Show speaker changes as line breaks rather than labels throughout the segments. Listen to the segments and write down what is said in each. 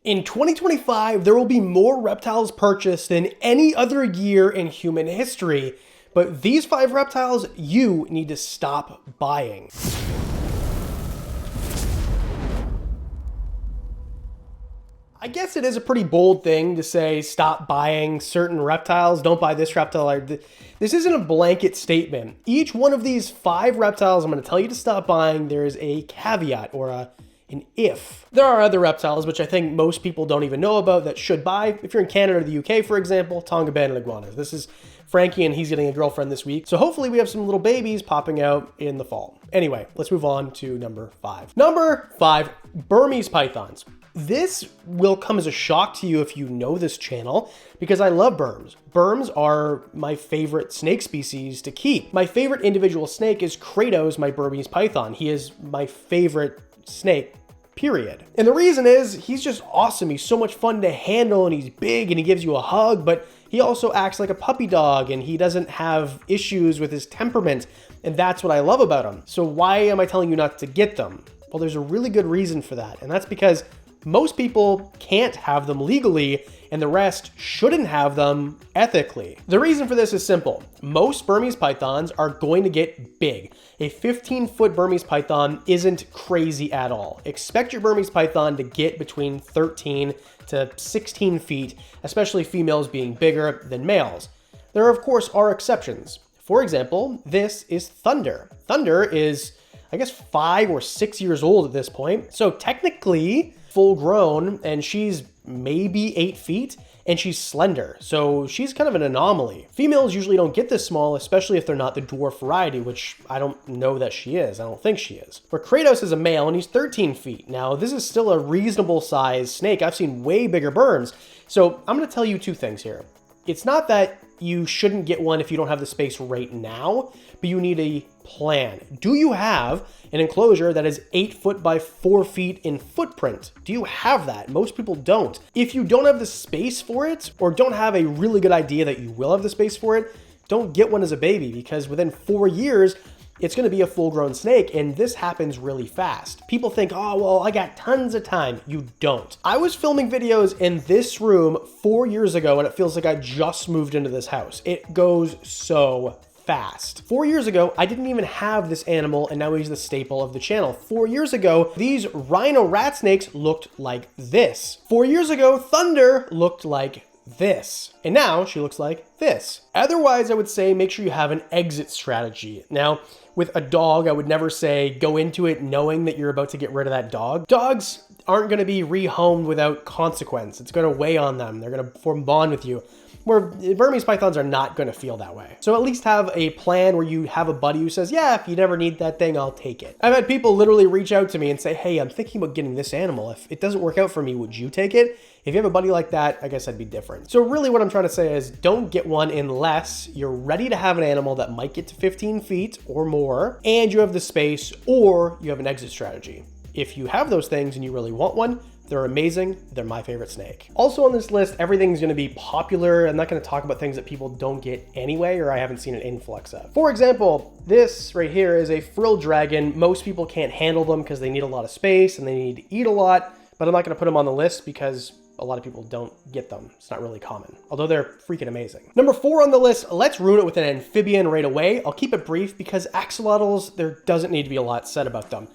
In 2025, there will be more reptiles purchased than any other year in human history, but these 5 reptiles you need to stop buying. I guess it is a pretty bold thing to say stop buying certain reptiles, don't buy this reptile. This isn't a blanket statement. Each one of these 5 reptiles I'm going to tell you to stop buying, there is a caveat or an if. There are other reptiles which I think most people don't even know about that should buy. If you're in Canada or the UK, for example, Tonga banded iguanas. This is Frankie and he's getting a girlfriend this week. So hopefully we have some little babies popping out in the fall. Anyway, let's move on to number 5. Number 5, Burmese pythons. This will come as a shock to you if you know this channel, because I love burms. Burms are my favorite snake species to keep. My favorite individual snake is Kratos, my Burmese python. He is my favorite snake, period. And the reason is he's just awesome. He's so much fun to handle and he's big and he gives you a hug, but he also acts like a puppy dog and he doesn't have issues with his temperament. And that's what I love about him. So why am I telling you not to get them? Well, there's a really good reason for that. And that's because most people can't have them legally, and the rest shouldn't have them ethically. The reason for this is simple. Most Burmese pythons are going to get big. A 15-foot Burmese python isn't crazy at all. Expect your Burmese python to get between 13 to 16 feet, especially females being bigger than males. There, of course, are exceptions. For example, this is Thunder. Thunder is, I guess, 5 or 6 years old at this point. So technically full grown, and she's maybe 8 feet, and she's slender. So she's kind of an anomaly. Females usually don't get this small, especially if they're not the dwarf variety, which I don't know that she is. I don't think she is. But Kratos is a male, and he's 13 feet. Now, this is still a reasonable size snake. I've seen way bigger burms. So I'm going to tell you 2 things here. It's not that you shouldn't get one if you don't have the space right now, but you need a plan. Do you have an enclosure that is 8 foot by 4 feet in footprint? Do you have that? Most people don't. If you don't have the space for it, or don't have a really good idea that you will have the space for it, don't get one as a baby, because within 4 years, it's going to be a full-grown snake, and this happens really fast. People think, oh, well, I got tons of time. You don't. I was filming videos in this room 4 years ago, and it feels like I just moved into this house. It goes so fast. 4 years ago, I didn't even have this animal, and now he's the staple of the channel. 4 years ago, these rhino rat snakes looked like this. 4 years ago, Thunder looked like this. And now she looks like this. Otherwise, I would say make sure you have an exit strategy. Now, with a dog, I would never say go into it knowing that you're about to get rid of that dog. Dogs aren't going to be rehomed without consequence. It's going to weigh on them. They're going to form a bond with you. Where Burmese pythons are not going to feel that way. So at least have a plan where you have a buddy who says, yeah, if you never need that thing, I'll take it. I've had people literally reach out to me and say, hey, I'm thinking about getting this animal. If it doesn't work out for me, would you take it? If you have a buddy like that, I guess I'd be different. So really what I'm trying to say is don't get one unless you're ready to have an animal that might get to 15 feet or more, and you have the space, or you have an exit strategy. If you have those things and you really want one, they're amazing. They're my favorite snake. Also on this list, everything's going to be popular. I'm not going to talk about things that people don't get anyway, or I haven't seen an influx of. For example, this right here is a frilled dragon. Most people can't handle them because they need a lot of space and they need to eat a lot, but I'm not going to put them on the list because a lot of people don't get them. It's not really common, although they're freaking amazing. Number 4 on the list, let's ruin it with an amphibian right away. I'll keep it brief because axolotls, there doesn't need to be a lot said about them.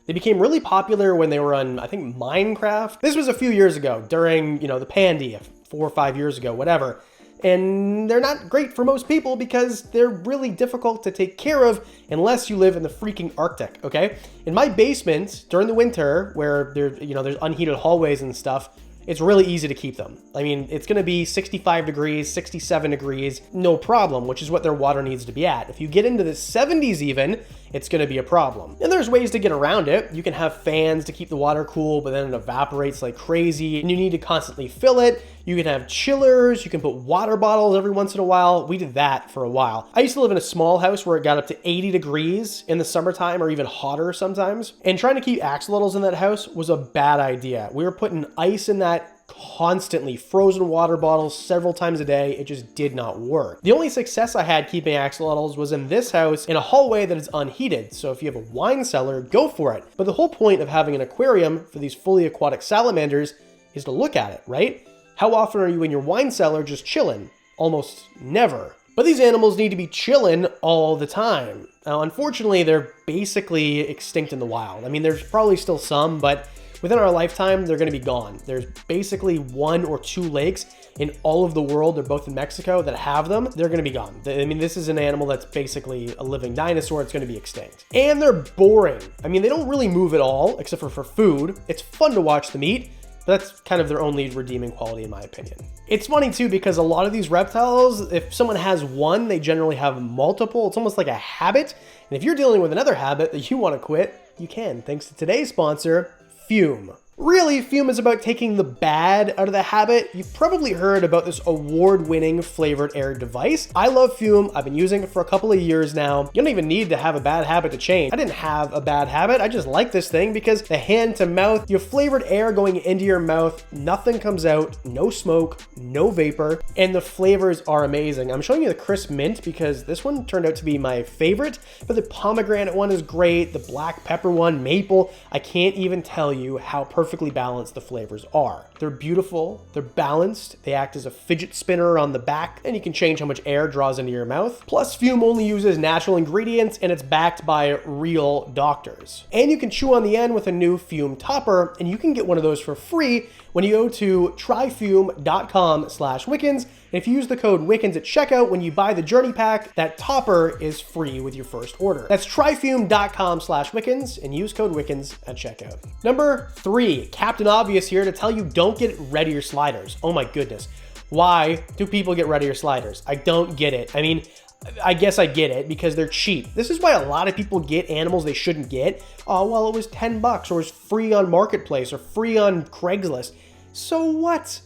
They became really popular when they were on, I think, Minecraft. This was a few years ago during, the Pandy, 4 or 5 years ago, whatever. And they're not great for most people because they're really difficult to take care of unless you live in the freaking Arctic, okay? In my basement during the winter where there's unheated hallways and stuff, it's really easy to keep them. I mean, it's gonna be 65 degrees, 67 degrees, no problem, which is what their water needs to be at. If you get into the 70s even, it's gonna be a problem. And there's ways to get around it. You can have fans to keep the water cool, but then it evaporates like crazy, and you need to constantly fill it. You can have chillers, you can put water bottles every once in a while. We did that for a while. I used to live in a small house where it got up to 80 degrees in the summertime, or even hotter sometimes. And trying to keep axolotls in that house was a bad idea. We were putting ice in that constantly, frozen water bottles several times a day. It just did not work. The only success I had keeping axolotls was in this house in a hallway that is unheated. So if you have a wine cellar, go for it. But the whole point of having an aquarium for these fully aquatic salamanders is to look at it, right? How often are you in your wine cellar just chilling? Almost never. But these animals need to be chilling all the time. Now, unfortunately, they're basically extinct in the wild. I mean, there's probably still some, but within our lifetime, they're going to be gone. There's basically 1 or 2 lakes in all of the world, they're both in Mexico, that have them. They're going to be gone. I mean, this is an animal that's basically a living dinosaur. It's going to be extinct. And they're boring. I mean, they don't really move at all, except for food. It's fun to watch them eat, but that's kind of their only redeeming quality, in my opinion. It's funny, too, because a lot of these reptiles, if someone has one, they generally have multiple. It's almost like a habit. And if you're dealing with another habit that you want to quit, you can, thanks to today's sponsor, Fume. Really, Fume is about taking the bad out of the habit. You've probably heard about this award-winning flavored air device. I love Fume. I've been using it for a couple of years now. You don't even need to have a bad habit to change. I didn't have a bad habit. I just like this thing because the hand to mouth, you have flavored air going into your mouth, nothing comes out, no smoke, no vapor, and the flavors are amazing. I'm showing you the crisp mint because this one turned out to be my favorite, but the pomegranate one is great, the black pepper one, maple. I can't even tell you how perfectly balanced the flavors are. They're beautiful, they're balanced, they act as a fidget spinner on the back, and you can change how much air draws into your mouth. Plus, Fume only uses natural ingredients, and it's backed by real doctors. And you can chew on the end with a new Fume topper, and you can get one of those for free when you go to tryfume.com/Wickens. And if you use the code Wickens at checkout when you buy the Journey Pack, that topper is free with your first order. That's tryfume.com/Wickens and use code Wickens at checkout. Number 3, Captain Obvious here to tell you don't get rid of your sliders. Oh my goodness. Why do people get rid of your sliders? I don't get it. I mean, I guess I get it because they're cheap. This is why a lot of people get animals they shouldn't get. Oh, well, it was $10 or it's free on Marketplace or free on Craigslist. So what?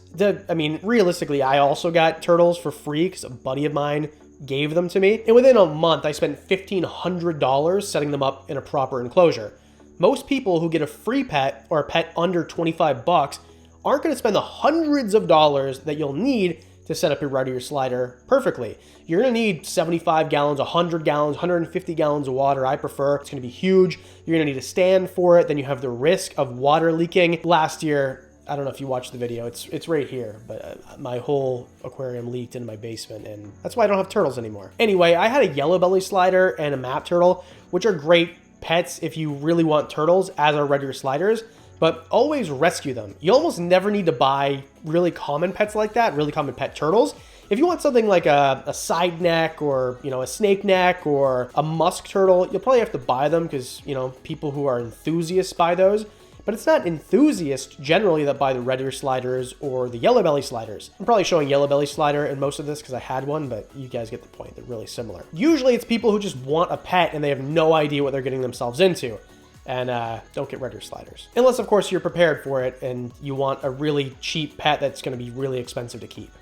I mean, realistically, I also got turtles for free because a buddy of mine gave them to me. And within a month, I spent $1,500 setting them up in a proper enclosure. Most people who get a free pet or a pet under $25 aren't going to spend the hundreds of dollars that you'll need to set up your rudder, your slider perfectly. You're going to need 75 gallons, 100 gallons, 150 gallons of water. I prefer. It's going to be huge. You're going to need a stand for it. Then you have the risk of water leaking. Last year, I don't know if you watched the video, it's right here, but my whole aquarium leaked into my basement, and that's why I don't have turtles anymore. Anyway, I had a yellow belly slider and a map turtle, which are great pets if you really want turtles, as are regular sliders, but always rescue them. You almost never need to buy really common pets like that, really common pet turtles. If you want something like a side neck or, a snake neck or a musk turtle, you'll probably have to buy them because, people who are enthusiasts buy those. But it's not enthusiasts generally that buy the red ear sliders or the yellow belly sliders. I'm probably showing yellow belly slider in most of this because I had one, but you guys get the point. They're really similar. Usually it's people who just want a pet and they have no idea what they're getting themselves into. And don't get red ear sliders. Unless, of course, you're prepared for it and you want a really cheap pet that's going to be really expensive to keep.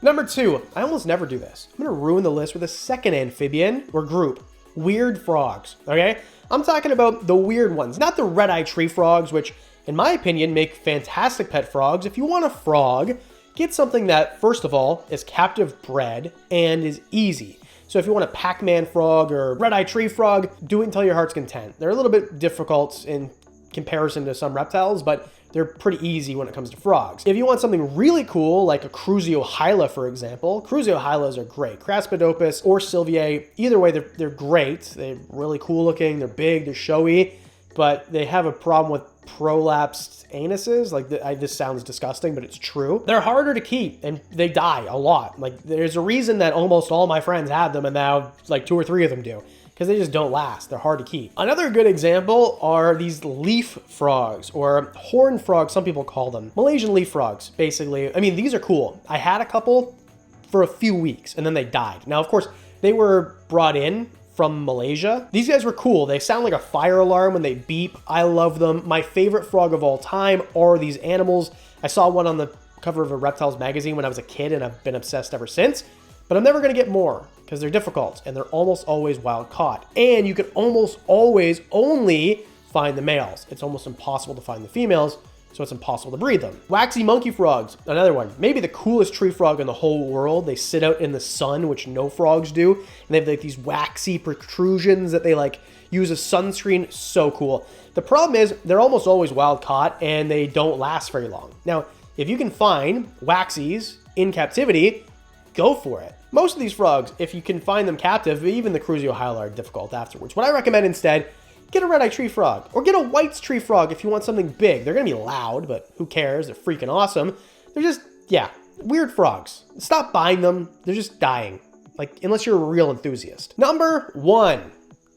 Number 2, I almost never do this. I'm going to ruin the list with a second amphibian or group. Weird frogs, okay? I'm talking about the weird ones, not the red-eye tree frogs, which, in my opinion, make fantastic pet frogs. If you want a frog, get something that, first of all, is captive bred and is easy. So if you want a Pac-Man frog or red-eye tree frog, do it until your heart's content. They're a little bit difficult in comparison to some reptiles, but they're pretty easy when it comes to frogs. If you want something really cool, like a Crusiohyla, for example, Crusiohylas are great. Craspidopus or Sylviae, either way, they're great. They're really cool looking, they're big, they're showy, but they have a problem with prolapsed anuses. This sounds disgusting, but it's true. They're harder to keep and they die a lot. There's a reason that almost all my friends have them and now 2 or 3 of them do, because they just don't last. They're hard to keep. Another good example are these leaf frogs, or horned frogs, some people call them. Malaysian leaf frogs, basically. I mean, these are cool. I had a couple for a few weeks and then they died. Now, of course, they were brought in from Malaysia. These guys were cool. They sound like a fire alarm when they beep. I love them. My favorite frog of all time are these animals. I saw one on the cover of a Reptiles magazine when I was a kid and I've been obsessed ever since. But I'm never going to get more because they're difficult and they're almost always wild caught. And you can almost always only find the males. It's almost impossible to find the females, so it's impossible to breed them. Waxy monkey frogs, another one. Maybe the coolest tree frog in the whole world. They sit out in the sun, which no frogs do. And they have these waxy protrusions that they use as sunscreen. So cool. The problem is they're almost always wild caught and they don't last very long. Now, if you can find waxies in captivity, go for it. Most of these frogs, if you can find them captive, even the Cruzio Hyla are difficult afterwards. What I recommend instead, get a red-eye tree frog, or get a White's tree frog if you want something big. They're gonna be loud, but who cares? They're freaking awesome. They're just, yeah, weird frogs. Stop buying them. They're just dying. Like, unless you're a real enthusiast. Number 1,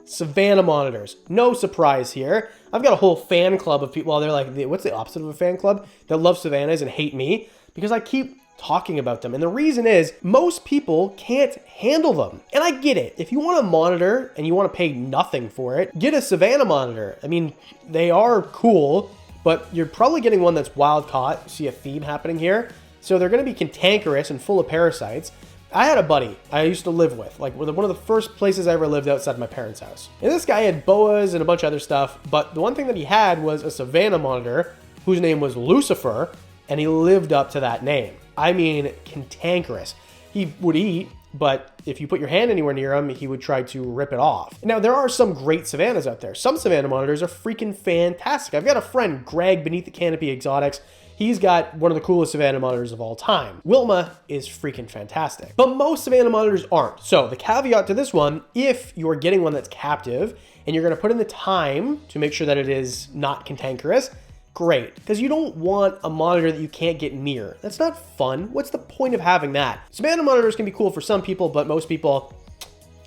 Savannah monitors. No surprise here. I've got a whole fan club of people. Well, they're like, what's the opposite of a fan club? That love Savannahs and hate me because I keep talking about them. And the reason is most people can't handle them. And I get it. If you want a monitor and you want to pay nothing for it, get a Savannah monitor. I mean, they are cool, but you're probably getting one that's wild caught. See a theme happening here? So they're going to be cantankerous and full of parasites. I had a buddy I used to live with, like one of the first places I ever lived outside my parents' house. And this guy had boas and a bunch of other stuff, but the one thing that he had was a Savannah monitor whose name was Lucifer, and he lived up to that name. I mean, cantankerous. He would eat, but if you put your hand anywhere near him, he would try to rip it off. Now, there are some great Savannahs out there. Some Savannah monitors are freaking fantastic. I've got a friend, Greg, Beneath the Canopy Exotics. He's got one of the coolest Savannah monitors of all time. Wilma is freaking fantastic. But most Savannah monitors aren't. So the caveat to this one, if you're getting one that's captive and you're gonna put in the time to make sure that it is not cantankerous, great. Because you don't want a monitor that you can't get near. That's not fun. What's the point of having that? Savannah monitors can be cool for some people, but most people,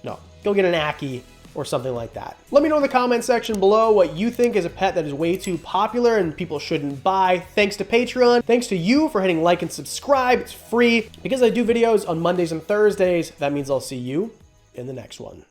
no. Go get an Ackie or something like that. Let me know in the comment section below what you think is a pet that is way too popular and people shouldn't buy. Thanks to Patreon. Thanks to you for hitting like and subscribe. It's free. Because I do videos on Mondays and Thursdays, that means I'll see you in the next one.